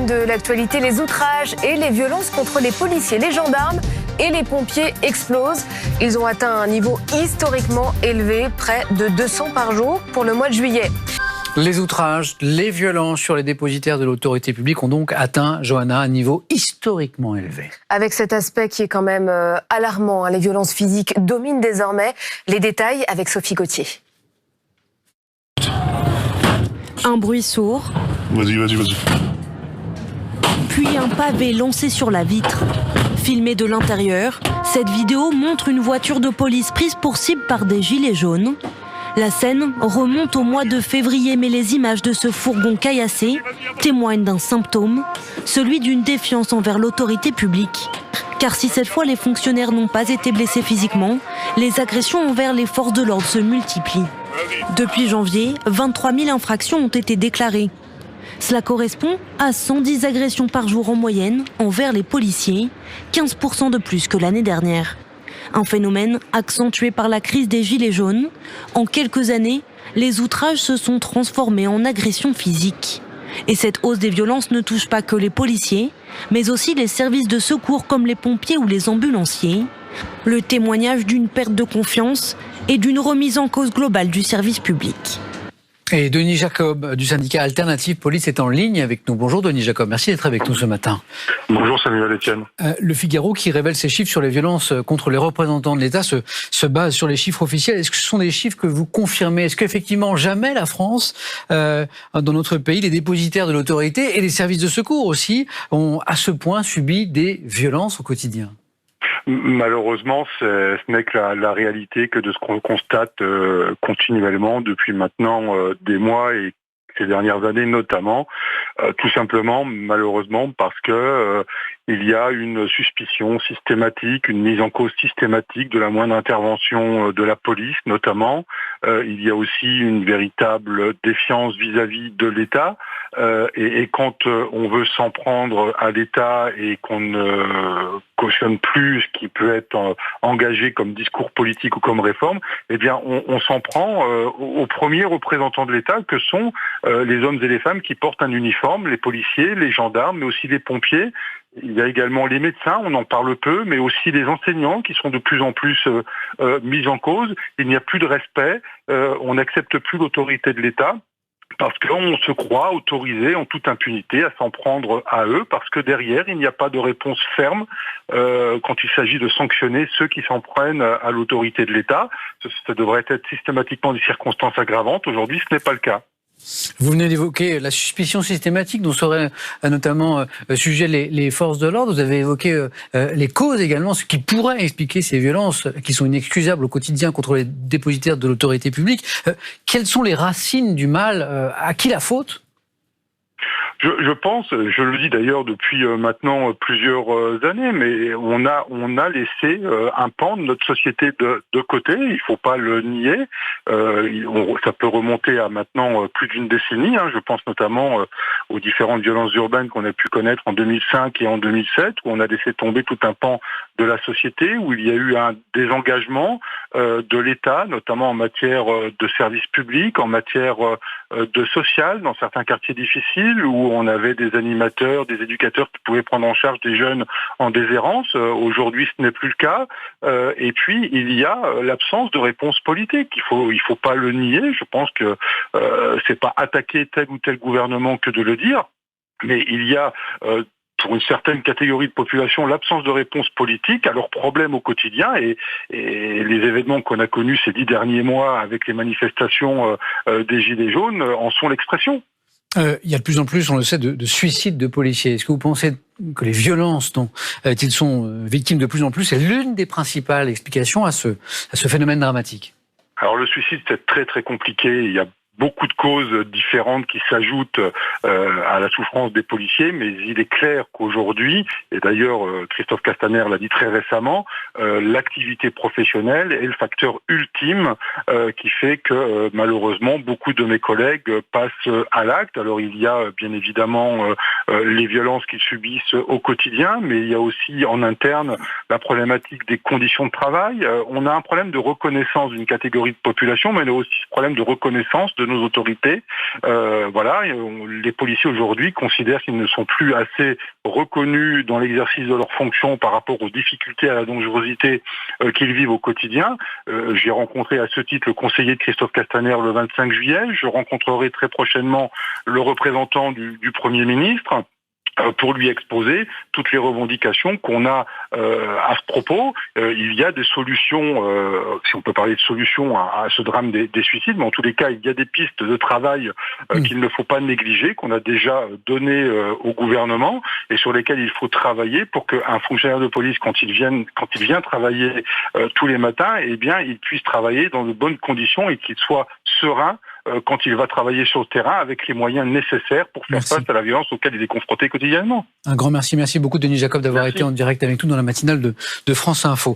une de l'actualité, les outrages et les violences contre les policiers, les gendarmes et les pompiers explosent. Ils ont atteint un niveau historiquement élevé, près de 200 par jour pour le mois de juillet. Les outrages, les violences sur les dépositaires de l'autorité publique ont donc atteint, Johanna, un niveau historiquement élevé. Avec cet aspect qui est quand même alarmant, les violences physiques dominent désormais. Les détails avec Sophie Gauthier. Un bruit sourd. Vas-y. Puis un pavé lancé sur la vitre. Filmé de l'intérieur, cette vidéo montre une voiture de police prise pour cible par des gilets jaunes. La scène remonte au mois de février, mais les images de ce fourgon caillassé témoignent d'un symptôme, celui d'une défiance envers l'autorité publique. Car si cette fois les fonctionnaires n'ont pas été blessés physiquement, les agressions envers les forces de l'ordre se multiplient. Depuis janvier, 23 000 infractions ont été déclarées. Cela correspond à 110 agressions par jour en moyenne envers les policiers, 15% de plus que l'année dernière. Un phénomène accentué par la crise des gilets jaunes. En quelques années, les outrages se sont transformés en agressions physiques. Et cette hausse des violences ne touche pas que les policiers, mais aussi les services de secours comme les pompiers ou les ambulanciers. Le témoignage d'une perte de confiance et d'une remise en cause globale du service public. Et Denis Jacob du syndicat Alternative Police est en ligne avec nous. Bonjour Denis Jacob, merci d'être avec nous ce matin. Bonjour Samuel Etienne. Le Figaro qui révèle ces chiffres sur les violences contre les représentants de l'État se base sur les chiffres officiels. Est-ce que ce sont des chiffres que vous confirmez? Est-ce qu'effectivement jamais la France, dans notre pays, les dépositaires de l'autorité et les services de secours aussi ont à ce point subi des violences au quotidien? Malheureusement, ce n'est que la réalité que de ce qu'on constate continuellement depuis maintenant des mois et ces dernières années notamment, tout simplement malheureusement parce que il y a une suspicion systématique, une mise en cause systématique de la moindre intervention de la police notamment. Il y a aussi une véritable défiance vis-à-vis de l'État. Et quand on veut s'en prendre à l'État et qu'on ne cautionne plus ce qui peut être engagé comme discours politique ou comme réforme, eh bien on s'en prend aux premiers représentants de l'État que sont les hommes et les femmes qui portent un uniforme, les policiers, les gendarmes, mais aussi les pompiers. Il y a également les médecins, on en parle peu, mais aussi les enseignants qui sont de plus en plus mis en cause. Il n'y a plus de respect, on n'accepte plus l'autorité de l'État. Parce qu'on se croit autorisé en toute impunité à s'en prendre à eux, parce que derrière, il n'y a pas de réponse ferme quand il s'agit de sanctionner ceux qui s'en prennent à l'autorité de l'État. Ça devrait être systématiquement des circonstances aggravantes. Aujourd'hui, ce n'est pas le cas. Vous venez d'évoquer la suspicion systématique dont seraient notamment sujet les forces de l'ordre. Vous avez évoqué les causes également, ce qui pourrait expliquer ces violences qui sont inexcusables au quotidien contre les dépositaires de l'autorité publique. Quelles sont les racines du mal? À qui la faute? Je pense, je le dis d'ailleurs depuis maintenant plusieurs années, mais on a laissé un pan de notre société de côté. Il ne faut pas le nier. Ça peut remonter à maintenant plus d'une décennie. Je pense notamment aux différentes violences urbaines qu'on a pu connaître en 2005 et en 2007, où on a laissé tomber tout un pan de la société, où il y a eu un désengagement de l'État, notamment en matière de services publics, en matière de social, dans certains quartiers difficiles, où on avait des animateurs, des éducateurs qui pouvaient prendre en charge des jeunes en déshérence. Aujourd'hui, ce n'est plus le cas. Et puis, il y a l'absence de réponse politique. Il faut pas le nier. Je pense que c'est pas attaquer tel ou tel gouvernement que de le dire. Mais il y a pour une certaine catégorie de population, l'absence de réponse politique à leurs problèmes au quotidien et les événements qu'on a connus ces 10 derniers mois avec les manifestations des Gilets jaunes en sont l'expression. Il y a de plus en plus, on le sait, de suicides de policiers. Est-ce que vous pensez que les violences dont ils sont victimes de plus en plus, c'est l'une des principales explications à ce phénomène dramatique? Alors le suicide, c'est très très compliqué. Il y a beaucoup de causes différentes qui s'ajoutent à la souffrance des policiers, mais il est clair qu'aujourd'hui, et d'ailleurs Christophe Castaner l'a dit très récemment, l'activité professionnelle est le facteur ultime qui fait que malheureusement beaucoup de mes collègues passent à l'acte. Alors il y a bien évidemment les violences qu'ils subissent au quotidien, mais il y a aussi en interne la problématique des conditions de travail. On a un problème de reconnaissance d'une catégorie de population, mais on a aussi ce problème de reconnaissance de de nos autorités. Les policiers aujourd'hui considèrent qu'ils ne sont plus assez reconnus dans l'exercice de leurs fonctions par rapport aux difficultés, à la dangerosité qu'ils vivent au quotidien. J'ai rencontré à ce titre le conseiller de Christophe Castaner le 25 juillet. Je rencontrerai très prochainement le représentant du Premier ministre pour lui exposer toutes les revendications qu'on a à ce propos. Il y a des solutions, si on peut parler de solutions à ce drame des suicides, mais en tous les cas, il y a des pistes de travail qu'il ne faut pas négliger, qu'on a déjà données au gouvernement et sur lesquelles il faut travailler pour qu'un fonctionnaire de police, quand il vient travailler tous les matins, eh bien, il puisse travailler dans de bonnes conditions et qu'il soit serein quand il va travailler sur le terrain avec les moyens nécessaires pour faire face à la violence auquel il est confronté quotidiennement. Un grand merci. Merci beaucoup Denis Jacob d'avoir été en direct avec nous dans la matinale de France Info.